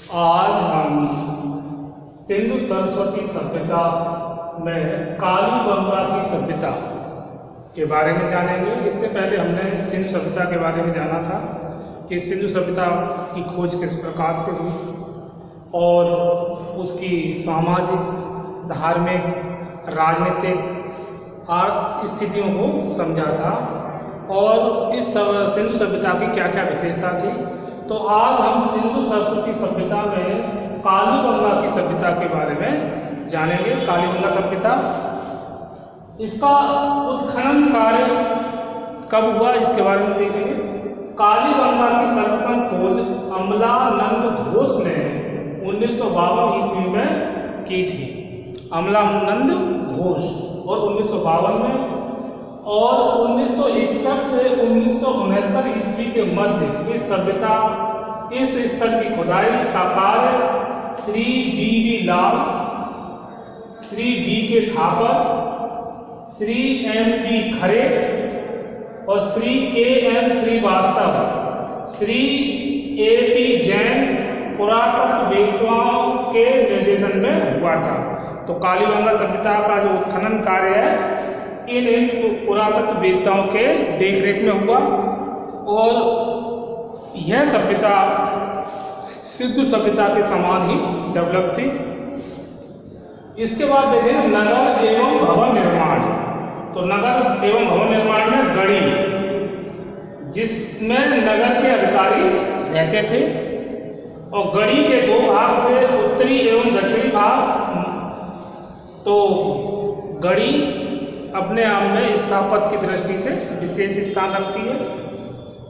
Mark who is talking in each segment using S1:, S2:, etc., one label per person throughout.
S1: आज हम सिंधु सरस्वती सभ्यता में कालीबंगा की सभ्यता के बारे में जानेंगे। इससे पहले हमने सिंधु सभ्यता के बारे में जाना था कि सिंधु सभ्यता की खोज किस प्रकार से हुई और उसकी सामाजिक, धार्मिक, राजनीतिक स्थितियों को समझा था और इस सिंधु सभ्यता की क्या क्या विशेषता थी। तो आज हम सिंधु सरस्वती सभ्यता में कालीबंगा की सभ्यता के बारे में जानेंगे। कालीबंगा सभ्यता, इसका उत्खनन कार्य कब हुआ इसके बारे में देखेंगे। कालीबंगा की सर्वप्रथम खोज अमलानंद घोष ने 1952 ईस्वी में की थी। अमलानंद घोष और 1952 में, और 1961 से 1969 ईस्वी के मध्य इस सभ्यता, इस स्थल की खुदाई का कार्य श्री बी लाल, श्री बी थापर, श्री M.D. खरे और श्री K.M. श्रीवास्तव, श्री A.P. जैन पुरातत्ववेत्ताओं के निर्देशन में हुआ था। तो कालीबंगा सभ्यता का जो उत्खनन कार्य है इन पुरातत्ववेत्ताओं के देखरेख में हुआ और यह सभ्यता सिंधु सभ्यता के समान ही डेवलप थी। इसके बाद देखें नगर एवं भवन निर्माण। तो नगर एवं भवन निर्माण में गढ़ी, जिसमें नगर के अधिकारी रहते थे और गढ़ी के दो भाग थे, उत्तरी एवं दक्षिणी भाग। तो गढ़ी अपने आप में स्थापत्य की दृष्टि से विशेष स्थान रखती है।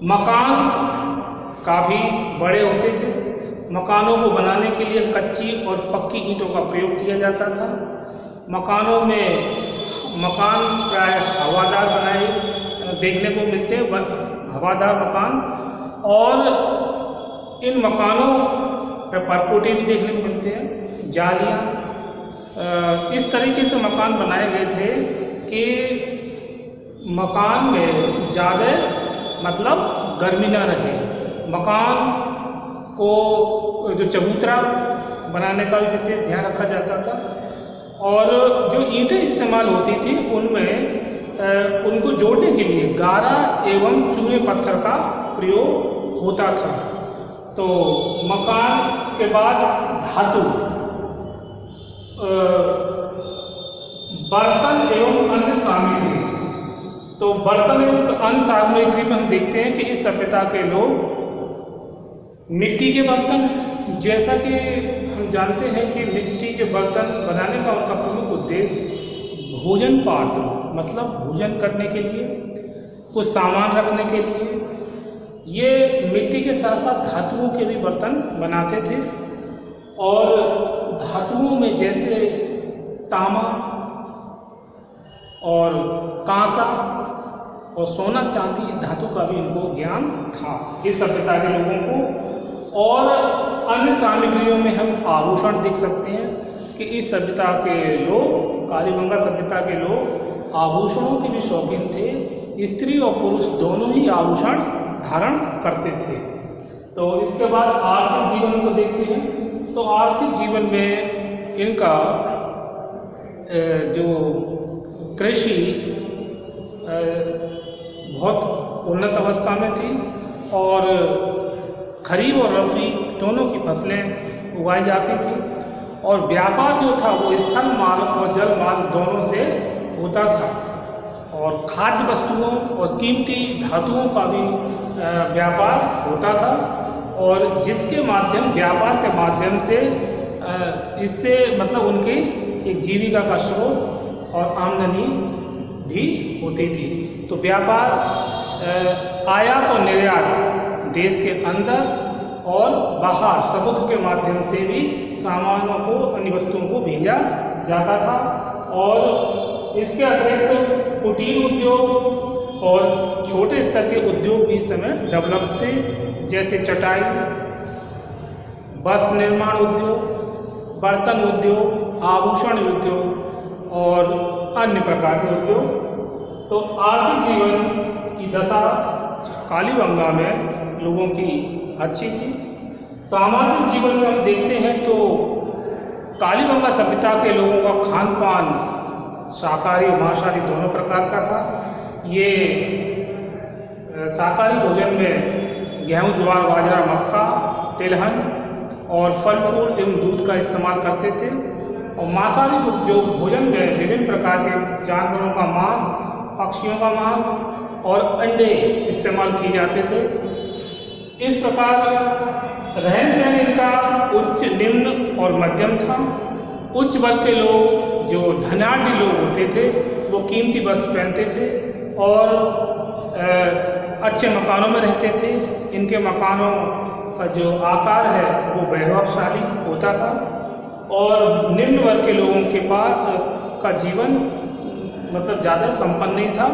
S1: मकान काफ़ी बड़े होते थे। मकानों को बनाने के लिए कच्ची और पक्की ईंटों का प्रयोग किया जाता था। मकानों में मकान प्राय हवादार बनाए देखने को मिलते हैं, हवादार मकान, और इन मकानों पर परकोटे भी देखने को मिलते हैं, जालियाँ। इस तरीके से मकान बनाए गए थे कि मकान में ज़्यादा मतलब गर्मी ना रहे। मकान को जो चबूतरा बनाने का भी विशेष ध्यान रखा जाता था और जो ईंटें इस्तेमाल होती थी उनमें उनको जोड़ने के लिए गारा एवं चूने पत्थर का प्रयोग होता था। तो मकान के बाद धातु, बर्तन एवं अन्य सामग्री। तो बर्तन एवं अन्य सामग्री में हम देखते हैं कि इस सभ्यता के लोग मिट्टी के बर्तन, जैसा कि हम जानते हैं कि मिट्टी के बर्तन बनाने का उनका प्रमुख उद्देश्य भोजन पात्र, मतलब भोजन करने के लिए, कुछ सामान रखने के लिए, ये मिट्टी के साथ साथ धातुओं के भी बर्तन बनाते थे। और धातुओं में जैसे तांबा और कांसा और सोना चांदी धातु का भी इनको ज्ञान था इस सभ्यता के लोगों को। और अन्य सामग्रियों में हम आभूषण देख सकते हैं कि इस सभ्यता के लोग, कालीबंगा सभ्यता के लोग आभूषणों के भी शौकीन थे। स्त्री और पुरुष दोनों ही आभूषण धारण करते थे। तो इसके बाद आर्थिक जीवन को देखते हैं। तो आर्थिक जीवन में इनका जो कृषि बहुत उन्नत अवस्था में थी और खरीफ और रबी दोनों की फसलें उगाई जाती थी और व्यापार जो था वो स्थल मार्ग और जल मार्ग दोनों से होता था और खाद्य वस्तुओं और कीमती धातुओं का भी व्यापार होता था और जिसके माध्यम, व्यापार के माध्यम से इससे मतलब उनकी एक जीविका का स्रोत और आमदनी भी होती थी। तो व्यापार, आयात और निर्यात देश के अंदर और बाहर समुद्र के माध्यम से भी सामानों को, अन्य वस्तुओं को भेजा जाता था। और इसके अतिरिक्त कुटीर उद्योग और छोटे स्तर के उद्योग भी इस समय डेवलप थे, जैसे चटाई, वस्त्र निर्माण उद्योग, बर्तन उद्योग, आभूषण उद्योग और अन्य प्रकार के उद्योग। तो आर्थिक जीवन की दशा कालीबंगा में लोगों की अच्छी थी। सामाजिक जीवन में हम देखते हैं तो कालीबंगा सभ्यता के लोगों का खान पान शाकाहारी मांसाहारी दोनों प्रकार का था। ये शाकाहारी भोजन में गेहूँ, ज्वार, बाजरा, मक्का, तिलहन और फल फूल एवं दूध का इस्तेमाल करते थे। और मांसाहारी जो भोजन में विभिन्न प्रकार के जानवरों का मांस, पक्षियों का मांस और अंडे इस्तेमाल किए जाते थे। इस प्रकार रहन सहन इनका उच्च, निम्न और मध्यम था। उच्च वर्ग के लोग जो धनाढ़ लोग होते थे वो कीमती वस्त्र पहनते थे और अच्छे मकानों में रहते थे। इनके मकानों का जो आकार है वो वैभवशाली होता था। और निम्न वर्ग के लोगों के पास का जीवन मतलब ज़्यादा संपन्न नहीं था।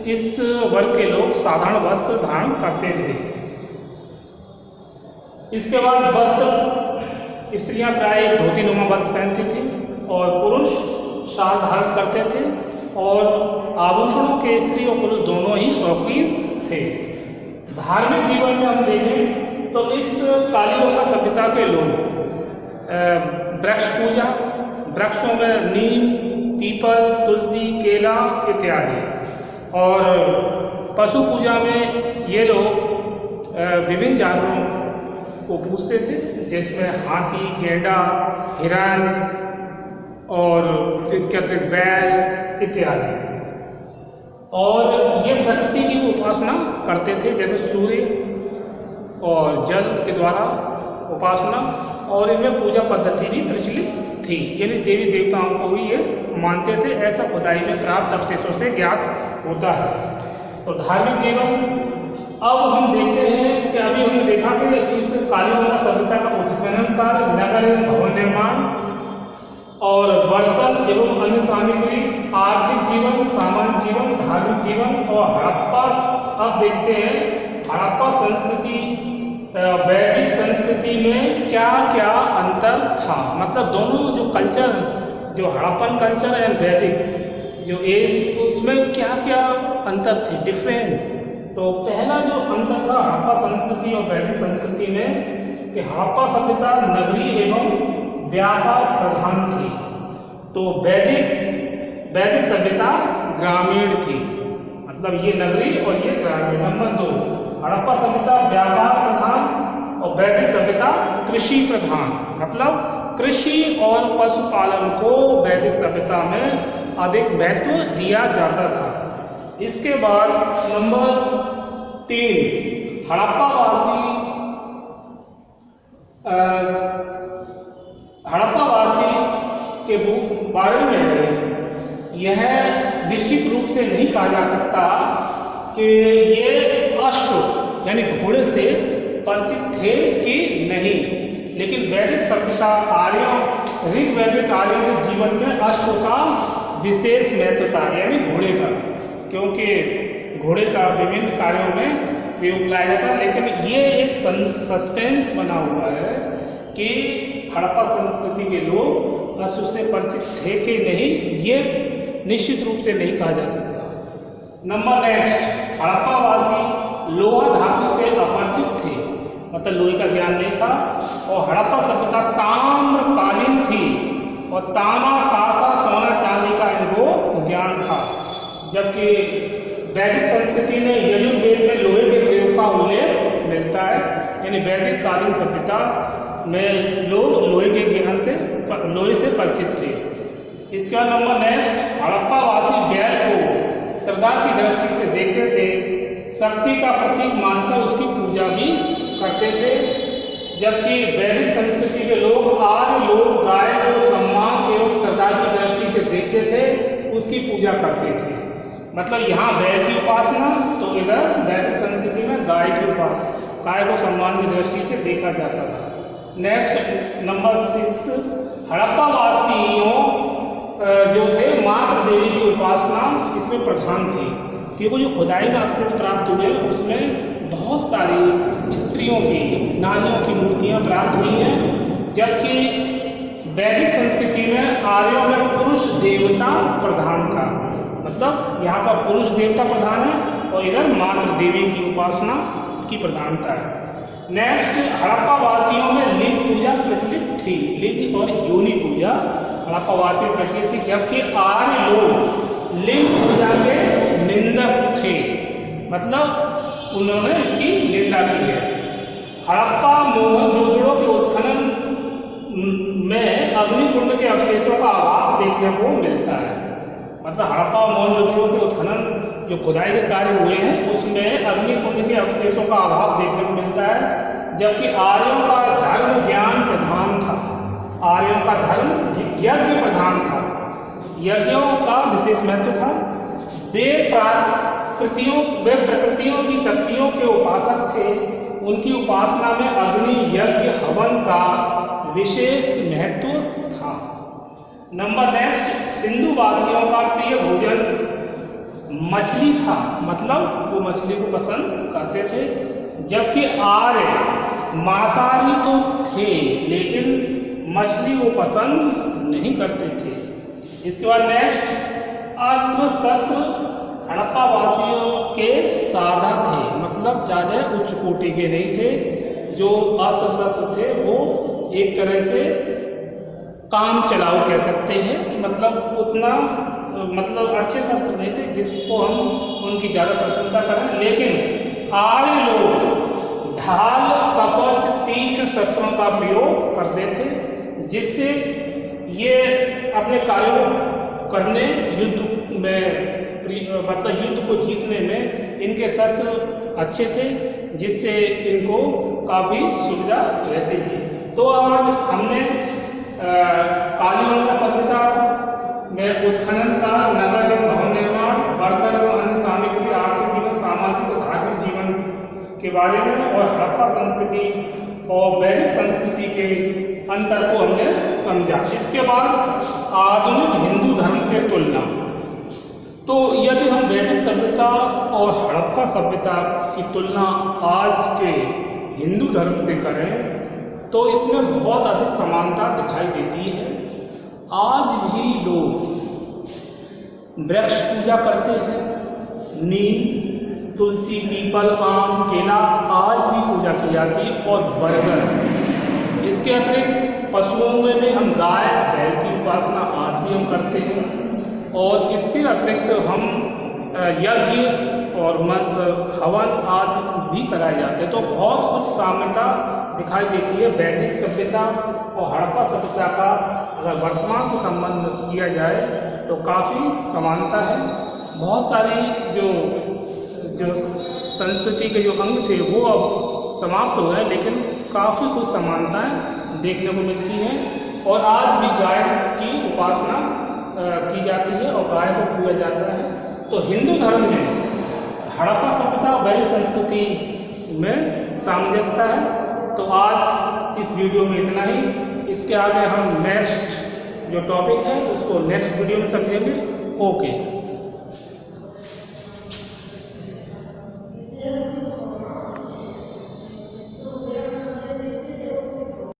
S1: इस वर्ग के लोग साधारण वस्त्र धारण करते थे। इसके बाद वस्त्र, स्त्रियां प्राय धोतीनुमा वस्त्र पहनती थी और पुरुष शाल धारण करते थे। और आभूषणों के स्त्री और पुरुष दोनों ही शौकीन थे। धार्मिक जीवन में हम देखें तो इस कालीबंगा सभ्यता के लोग वृक्ष पूजा, वृक्षों में नीम, पीपल, तुलसी, केला इत्यादि, और पशु पूजा में ये लोग विभिन्न जानवरों को पूजते थे, जिसमें हाथी, गेंडा, हिरण और इसके अतिरिक्त बैल इत्यादि। और ये प्रकृति की उपासना करते थे, जैसे सूर्य और जल के द्वारा उपासना, और इनमें पूजा पद्धति भी प्रचलित थी, यानी देवी देवताओं को भी ये मानते थे। ऐसा खुदाई में प्राप्त अवशेषों से ज्ञात होता है। तो धार्मिक जीवन अब हम देखते हैं कि अभी हमने देखा कि इस कालीबंगा सभ्यता का उत्खनन कार्य, नगर एवं भवन निर्माण और बर्तन एवं अन्य सामग्री, आर्थिक जीवन, सामान्य जीवन, धार्मिक जीवन और हड़प्पा। अब देखते हैं हड़प्पा संस्कृति वैदिक संस्कृति में क्या क्या अंतर था। मतलब दोनों जो कल्चर, जो हड़प्पन कल्चर एंड वैदिक जो एज, उसमें क्या क्या अंतर थे, डिफरेंस। तो पहला जो अंतर था हड़प्पा संस्कृति और वैदिक संस्कृति में कि हड़प्पा सभ्यता नगरीय एवं व्यापार प्रधान थी, तो वैदिक सभ्यता ग्रामीण थी। मतलब ये नगरी और ये ग्रामीण। नंबर 2, हड़प्पा सभ्यता व्यापार प्रधान और वैदिक सभ्यता कृषि प्रधान। मतलब कृषि और पशुपालन को वैदिक सभ्यता में अधिक महत्व दिया जाता था। इसके बाद नंबर 3, हड़प्पावासी के बारे में यह निश्चित रूप से नहीं कहा जा सकता कि ये अश्व यानी घोड़े से परिचित थे कि नहीं, लेकिन वैदिक सभ्यता आर्यों, ऋग्वैदिक आर्यों के जीवन में अश्व का विशेष महत्व था, यानी घोड़े का, क्योंकि घोड़े का विभिन्न कार्यों में प्रयोग लाया जाता है। लेकिन ये एक सस्पेंस बना हुआ है कि हड़प्पा संस्कृति के लोग अश्व से परिचित थे कि नहीं, ये निश्चित रूप से नहीं कहा जा सकता। नंबर नेक्स्ट, हड़प्पावासी लोहा धातु से अपरिचित थे, मतलब लोहे का ज्ञान नहीं था। और हड़प्पा सभ्यता ताम्रकालीन थी और तांबा, कांसा, सोना, चांदी का इनको ज्ञान था। जबकि वैदिक संस्कृति में यजुर्वेद में लोहे के प्रयोग का उल्लेख मिलता है, यानी वैदिक कालीन सभ्यता में लोग लोहे के ज्ञान से, लोहे से परिचित थे। इसके बाद नंबर नेक्स्ट, हड़प्पावासी बैल को श्रद्धा की दृष्टि से देखते थे, शक्ति का प्रतीक मानकर उसकी पूजा भी करते थे। जबकि वैदिक संस्कृति के लोग, आर्य लोग गाय को सम्मान एवं श्रद्धा की दृष्टि से देखते थे, उसकी पूजा करते थे। मतलब यहाँ बैल की उपासना, तो इधर वैदिक संस्कृति में गाय की उपासना, गाय को सम्मान की दृष्टि से देखा जाता था। नेक्स्ट नंबर 6, हड़प्पावासियों जो थे मातृ देवी की उपासना इसमें प्रधान थी, क्योंकि जो खुदाई में अवशेष प्राप्त हुए उसमें बहुत सारी स्त्रियों की, नारियों की मूर्तियां प्राप्त हुई हैं। जबकि वैदिक संस्कृति में आर्यों में पुरुष देवता प्रधान था, मतलब यहाँ पर पुरुष देवता प्रधान है और इधर मातृ देवी की उपासना की प्रधानता है। नेक्स्ट, हड़प्पा वासियों में लिंग पूजा प्रचलित थी। लिंग और योनि पूजा हड़प्पा वासियों में प्रचलित थी, जबकि आर्य लोग लिंग पूजा के निंदक थे, मतलब उन्होंने इसकी निंदा की है। हड़प्पा मोहनजोदड़ो के उत्खनन में अग्निकुंड के अवशेषों का अभाव देखने को मिलता है। मतलब हड़प्पा और मोहनजोदड़ो के उत्खनन जो खुदाई के कार्य हुए हैं उसमें अग्निकुंड के अवशेषों का अभाव देखने को मिलता है, जबकि आर्यों का धर्म ज्ञान प्रधान था। आर्यों का धर्म यज्ञ प्रधान था, यज्ञों का विशेष महत्व था। वे प्रकृतियों की शक्तियों के उपासक थे। उनकी उपासना में अग्नि, यज्ञ, हवन का विशेष महत्व था। नंबर नेक्स्ट, सिंधु वासियों का प्रिय भोजन मछली था, मतलब वो मछली को पसंद करते थे, जबकि आर्य मांसाहारी तो थे लेकिन मछली वो पसंद नहीं करते थे। इसके बाद नेक्स्ट, अस्त्र शस्त्र हड़प्पा वासियों के साधा थे, मतलब ज़्यादा उच्च कोटि के नहीं थे। जो अस्त्र शस्त्र थे वो एक तरह से काम चलाऊ कह सकते हैं, मतलब उतना अच्छे शस्त्र नहीं थे जिसको हम उनकी ज़्यादा प्रशंसा करें। लेकिन आर्य लोग ढाल, कवच, तीक्ष्ण शस्त्रों का प्रयोग करते थे, जिससे ये अपने कार्यों करने, युद्ध में मतलब युद्ध को जीतने में इनके शस्त्र अच्छे थे, जिससे इनको काफ़ी सुविधा रहती थी। तो आज हमने कालीबंगा सभ्यता में उत्खनन का, नगर एवं भवन निर्माण, बर्तन एवं अन्य सामग्री, आर्थिक जीवन, सामाजिक और धार्मिक जीवन के बारे में, और हड़प्पा संस्कृति और वैदिक संस्कृति के अंतर को हमने समझा। इसके बाद आधुनिक हिंदू धर्म से तुलना। तो यदि हम वैदिक सभ्यता और हड़प्पा सभ्यता की तुलना आज के हिंदू धर्म से करें तो इसमें बहुत अधिक समानता दिखाई देती है। आज भी लोग वृक्ष पूजा करते हैं, नीम, तुलसी, पीपल, आम, केला आज भी पूजा की जाती है, और बरगद। इसके अतिरिक्त पशुओं में भी हम गाय, बैल की उपासना आज भी हम करते हैं, और इसके अतिरिक्त हम यज्ञ और हवन आदि भी कराए जाते हैं। तो बहुत कुछ साम्यता दिखाई देती है वैदिक सभ्यता और हड़प्पा सभ्यता का। अगर वर्तमान से संबंध किया जाए तो काफ़ी समानता है। बहुत सारी जो संस्कृति के जो अंग थे वो अब समाप्त हो गए, लेकिन काफ़ी कुछ समानताएं देखने को मिलती हैं। और आज भी गाय की उपासना की जाती है और गाय को पूजा जाता है। तो हिंदू धर्म में हड़प्पा सभ्यता वैदिक संस्कृति में सामंजस्यता है। तो आज इस वीडियो में इतना ही। इसके आगे हम नेक्स्ट जो टॉपिक है उसको नेक्स्ट वीडियो में समझेंगे। ओके।